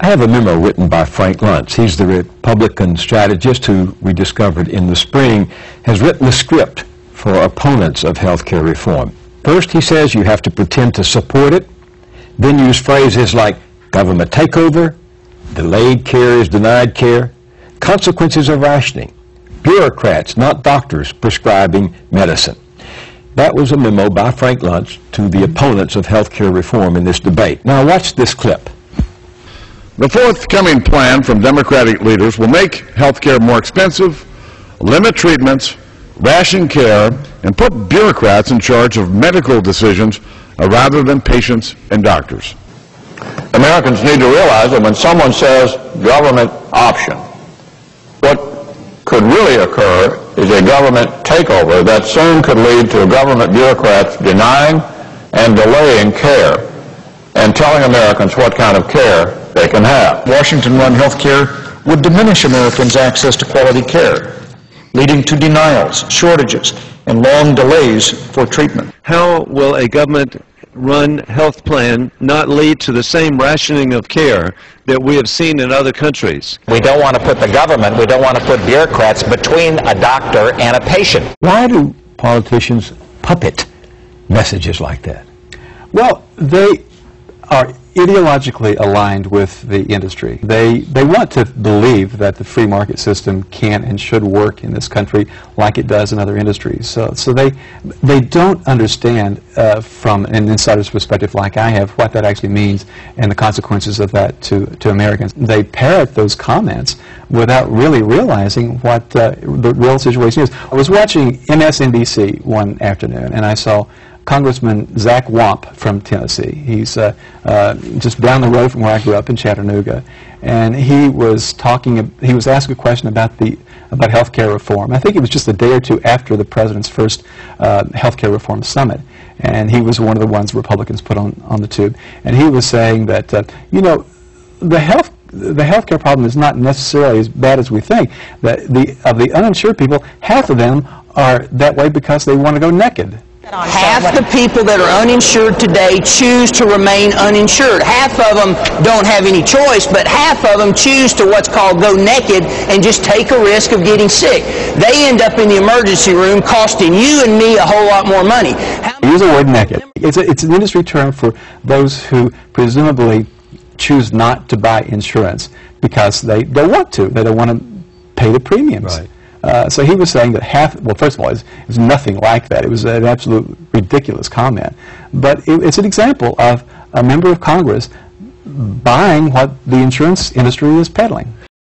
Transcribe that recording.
I have a memo written by Frank Luntz. He's the Republican strategist who we discovered in the spring has written the script for opponents of health care reform. First, he says you have to pretend to support it, then use phrases like government takeover, delayed care is denied care, consequences of rationing, bureaucrats, not doctors, prescribing medicine. That was a memo by Frank Luntz to the opponents of health care reform in this debate. Now watch this clip. The forthcoming plan from Democratic leaders will make health care more expensive, limit treatments, ration care, and put bureaucrats in charge of medical decisions rather than patients and doctors. Americans need to realize that when someone says government option, what could really occur is a government takeover that soon could lead to government bureaucrats denying and delaying care and telling Americans what kind of care they can have. Washington-run health care would diminish Americans' access to quality care, leading to denials, shortages, and long delays for treatment. How will a government-run health plan not lead to the same rationing of care that we have seen in other countries? We don't want to put the government, we don't want to put bureaucrats between a doctor and a patient. Why do politicians puppet messages like that? Well, they are ideologically aligned with the industry. They want to believe that the free market system can and should work in this country like it does in other industries. So they don't understand from an insider's perspective like I have what that actually means and the consequences of that to Americans. They parrot those comments without really realizing what the real situation is. I was watching MSNBC one afternoon and I saw Congressman Zach Wamp from Tennessee. He's just down the road from where I grew up in Chattanooga, and he was asked a question about health care reform. I think it was just a day or two after the president's first health care reform summit, and he was one of the ones Republicans put on the tube. And he was saying that you know, the health care problem is not necessarily as bad as we think. That of the uninsured people, half of them are that way because they want to go naked. Half the people that are uninsured today choose to remain uninsured. Half of them don't have any choice, but half of them choose to what's called go naked and just take a risk of getting sick. They end up in the emergency room costing you and me a whole lot more money. Use the word naked. It's an industry term for those who presumably choose not to buy insurance because they don't want to. They don't want to pay the premiums. Right. So he was saying that well, first of all, it was nothing like that. It was an absolute ridiculous comment. But it's an example of a member of Congress buying what the insurance industry is peddling.